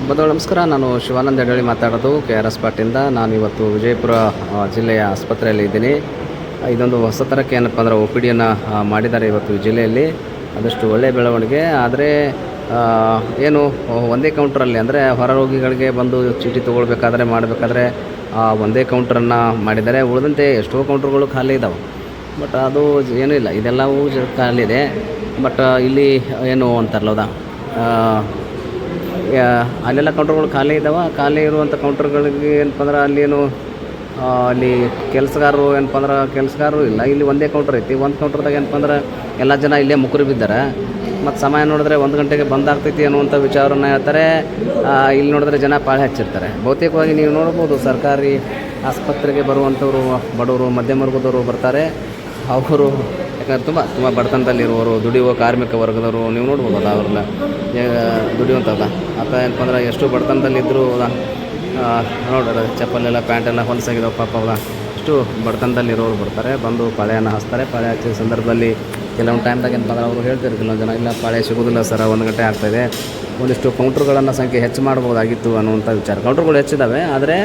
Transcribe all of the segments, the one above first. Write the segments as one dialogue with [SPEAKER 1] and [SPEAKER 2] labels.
[SPEAKER 1] ಬದಲು ನಮಸ್ಕಾರ. ನಾನು ಶಿವಾನಂದ ಹೆಡಳಿ ಮಾತಾಡೋದು KRS ಪಾಟಿಂದ. ನಾನು ಇವತ್ತು ವಿಜಯಪುರ ಜಿಲ್ಲೆಯ ಆಸ್ಪತ್ರೆಯಲ್ಲಿ ಇದ್ದೀನಿ. ಇದೊಂದು ಹೊಸ ಥರಕ್ಕೆ ಏನಪ್ಪ ಅಂದರೆ OPD ಮಾಡಿದ್ದಾರೆ ಇವತ್ತು ಜಿಲ್ಲೆಯಲ್ಲಿ. ಅದಷ್ಟು ಒಳ್ಳೆಯ ಬೆಳವಣಿಗೆ. ಆದರೆ ಏನು ಒಂದೇ ಕೌಂಟ್ರಲ್ಲಿ ಅಂದರೆ ಹೊರ ರೋಗಿಗಳಿಗೆ ಬಂದು ಚೀಟಿ ತೊಗೊಳ್ಬೇಕಾದ್ರೆ ಮಾಡಬೇಕಾದ್ರೆ ಒಂದೇ ಕೌಂಟ್ರನ್ನು ಮಾಡಿದ್ದಾರೆ. ಉಳಿದಂತೆ ಎಷ್ಟೋ ಕೌಂಟ್ರುಗಳು ಖಾಲಿ ಇದ್ದಾವೆ. ಬಟ್ ಅದು ಏನೂ ಇಲ್ಲ, ಇದೆಲ್ಲವೂ ಖಾಲಿ ಇದೆ. ಬಟ್ ಇಲ್ಲಿ ಏನು ಅಂತಾರಲ್ಲ ಹೌದಾ, ಅಲ್ಲೆಲ್ಲ ಕೌಂಟ್ರುಗಳು ಖಾಲಿ ಇದ್ದಾವೆ. ಖಾಲಿ ಇರುವಂಥ ಕೌಂಟ್ರುಗಳಿಗೆ ಏನಪ್ಪ ಅಂದ್ರೆ ಅಲ್ಲಿ ಕೆಲಸಗಾರರು ಕೆಲಸಗಾರರು ಇಲ್ಲ. ಇಲ್ಲಿ ಒಂದೇ ಕೌಂಟ್ರ್ ಐತಿ. ಒಂದು ಕೌಂಟ್ರದಾಗ ಏನಪ್ಪ ಅಂದ್ರೆ ಎಲ್ಲ ಜನ ಇಲ್ಲೇ ಮುಕುರಿ ಬಿದ್ದಾರೆ. ಮತ್ತು ಸಮಯ ನೋಡಿದ್ರೆ 1 ಗಂಟೆಗೆ ಬಂದಾಗ್ತೈತಿ ಅನ್ನುವಂಥ ವಿಚಾರವನ್ನು ಹೇಳ್ತಾರೆ. ಇಲ್ಲಿ ನೋಡಿದ್ರೆ ಜನ ಪಾಳೆ ಹಚ್ಚಿರ್ತಾರೆ. ಬಹುತೇಕವಾಗಿ ನೀವು ನೋಡ್ಬೋದು, ಸರ್ಕಾರಿ ಆಸ್ಪತ್ರೆಗೆ ಬರುವಂಥವ್ರು ಬಡವರು, ಮಧ್ಯಮ ವರ್ಗದವರು ಬರ್ತಾರೆ. ಅವರು ಯಾಕಂದ್ರೆ ತುಂಬ ಬಡತನದಲ್ಲಿರುವವರು, ದುಡಿಯುವ ಕಾರ್ಮಿಕ ವರ್ಗದವರು ನೀವು ನೋಡ್ಬೋದು. ಅವ್ರನ್ನ ದುಡಿಯುವಂಥದ್ದು ಏನಪ್ಪ ಅಂದ್ರೆ ಎಷ್ಟು ಬಡತನದಲ್ಲಿದ್ದರೂ ನೋಡ್ರಿ, ಚಪ್ಪಲೆಲ್ಲ ಪ್ಯಾಂಟೆಲ್ಲ ಹೊಲಸಾಗಿದ್ದಾವೆ ಪಾಪ. ಅಷ್ಟು ಬಡತನದಲ್ಲಿರೋರು ಬರ್ತಾರೆ, ಬಂದು ಪಾಳೆಯನ್ನು ಹಚ್ತಾರೆ. ಪಾಳೆ ಹಚ್ಚಿದ ಸಂದರ್ಭದಲ್ಲಿ ಕೆಲವೊಂದು ಟೈಮ್ದಾಗ ಏನಪ್ಪ ಅಂದ್ರೆ ಅವರು ಹೇಳ್ತಾರೆ, ಕೆಲವೊಂದು ಜನ ಇಲ್ಲ ಪಾಳೆ ಸಿಗೋದಿಲ್ಲ ಸರ್, 1 ಗಂಟೆ ಆಗ್ತಾಯಿದೆ, ಒಂದಿಷ್ಟು ಕೌಂಟ್ರುಗಳನ್ನು ಸಂಖ್ಯೆ ಹೆಚ್ಚು ಮಾಡ್ಬೋದಾಗಿತ್ತು ಅನ್ನುವಂಥ ವಿಚಾರ. ಕೌಂಟ್ರುಗಳು ಹೆಚ್ಚಿದ್ದಾವೆ, ಆದರೆ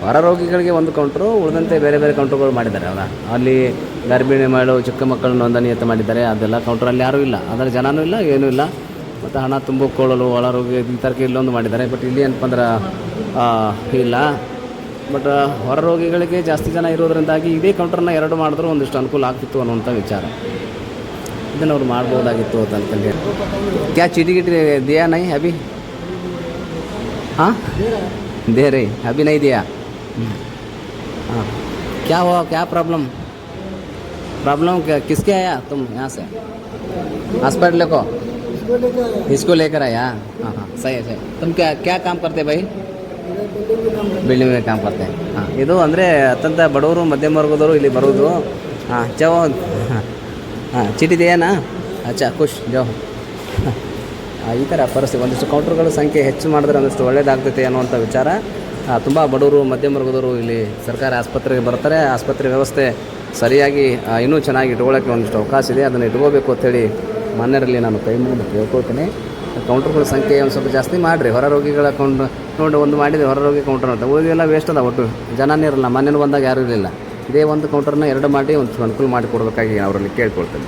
[SPEAKER 1] ಹೊರ ರೋಗಿಗಳಿಗೆ ಒಂದು ಕೌಂಟ್ರು, ಉಳಿದಂತೆ ಬೇರೆ ಬೇರೆ ಕೌಂಟ್ರುಗಳು ಮಾಡಿದ್ದಾರೆ. ಅಲ್ಲಿ ಗರ್ಭಿಣಿ ಮಹಿಳೆಯರು, ಚಿಕ್ಕ ಮಕ್ಕಳ ನೋಂದಣಿ ಮಾಡಿದ್ದಾರೆ. ಅದೆಲ್ಲ ಕೌಂಟ್ರಲ್ಲಿ ಯಾರೂ ಇಲ್ಲ, ಅದರ ಜನನೂ ಇಲ್ಲ, ಏನೂ ಇಲ್ಲ. ಮತ್ತು ಹಣ ತುಂಬಿಕೊಳ್ಳಲು ಒಳ ರೋಗಿ ಈ ಥರಕ್ಕೆ ಇಲ್ಲೊಂದು ಮಾಡಿದ್ದಾರೆ. ಬಟ್ ಇಲ್ಲಿ ಏನಪ್ಪ ಅಂದ್ರೆ ಇಲ್ಲ. ಬಟ್ ಹೊರ ರೋಗಿಗಳಿಗೆ ಜಾಸ್ತಿ ಜನ ಇರೋದ್ರಿಂದಾಗಿ ಇದೇ ಕೌಂಟ್ರನ್ನ 2 ಮಾಡಿದ್ರು ಒಂದಿಷ್ಟು ಅನುಕೂಲ ಆಗ್ತಿತ್ತು ಅನ್ನುವಂಥ ವಿಚಾರ. ಇದನ್ನು ಅವ್ರು ಮಾಡ್ಬೋದಾಗಿತ್ತು ಅಂತ ಅನ್ಕೊಂಡೆ. ಕ್ಯಾ ಚೀಟಿ ಗಿಟಿ ದಿಯಾ ನೈ ಅಭಿ? हाँ दे रही अभी नहीं दिया. हाँ क्या हुआ, क्या प्रॉब्लम क्या किसके आया तुम यहाँ से हॉस्पिटल को? इसको लेकर आया. हाँ सही है. तुम क्या काम करते भाई? ಬಿಲ್ಡಿಂಗ್ ಮೇಲೆ ಕಾಮ್ ಮಾಡ್ತೆ. ಹಾಂ, ಇದು ಅಂದರೆ ಅತ್ಯಂತ ಬಡವರು, ಮಧ್ಯಮ ವರ್ಗದವರು ಇಲ್ಲಿ ಬರೋದು. ಹಾಂ ಚವೋ. ಹಾಂ ಚೀಟಿ ಇದೆಯಾ? ಅಚ್ಚಾ ಖುಷ್ ಜೋ. ಈ ಥರ ಪರಿಸ್ಥಿತಿ. ಒಂದಿಷ್ಟು ಕೌಂಟ್ರುಗಳ ಸಂಖ್ಯೆ ಹೆಚ್ಚು ಮಾಡಿದ್ರೆ ಒಂದಿಷ್ಟು ಒಳ್ಳೆಯದಾಗ್ತೈತೆ ಅನ್ನುವಂಥ ವಿಚಾರ. ತುಂಬ ಬಡವರು, ಮಧ್ಯಮ ವರ್ಗದವರು ಇಲ್ಲಿ ಸರ್ಕಾರಿ ಆಸ್ಪತ್ರೆಗೆ ಬರ್ತಾರೆ. ಆಸ್ಪತ್ರೆ ವ್ಯವಸ್ಥೆ ಸರಿಯಾಗಿ ಇನ್ನೂ ಚೆನ್ನಾಗಿ ಇಟ್ಕೊಳ್ಳೋಕ್ಕೆ ಒಂದಿಷ್ಟು ಅವಕಾಶ ಇದೆ. ಅದನ್ನು ಇಟ್ಕೋಬೇಕು ಅಂಥೇಳಿ ಮಾನ್ಯರಲ್ಲಿ ನಾನು ಕೈ ಮುಗಿದು ಕೇಳ್ಕೊಳ್ತೀನಿ. ಕೌಂಟ್ರುಗಳ ಸಂಖ್ಯೆ ಒಂದು ಸ್ವಲ್ಪ ಜಾಸ್ತಿ ಮಾಡಿರಿ. ಹೊರ ರೋಗಿಗಳ ನೋಡಿ ಒಂದು ಮಾಡಿದರೆ ಹೊರ ರೋಗಿ ಕೌಂಟರ್ ಅಂತ ಉಳಿದೆಲ್ಲ ವೇಸ್ಟ್ ಅದ. ಒಟ್ಟು ಜನನೇ ಇರಲ್ಲ. ಮನೇನು ಬಂದಾಗ ಯಾರೂ ಇರಲಿಲ್ಲ. ಇದೇ ಒಂದು ಕೌಂಟರ್ನ 2 ಮಾಡಿ ಒಂದು ಅನುಕೂಲ ಮಾಡಿ ಕೊಡಬೇಕಾಗಿ ಅವರಲ್ಲಿ ಕೇಳ್ಕೊಳ್ತೇನೆ.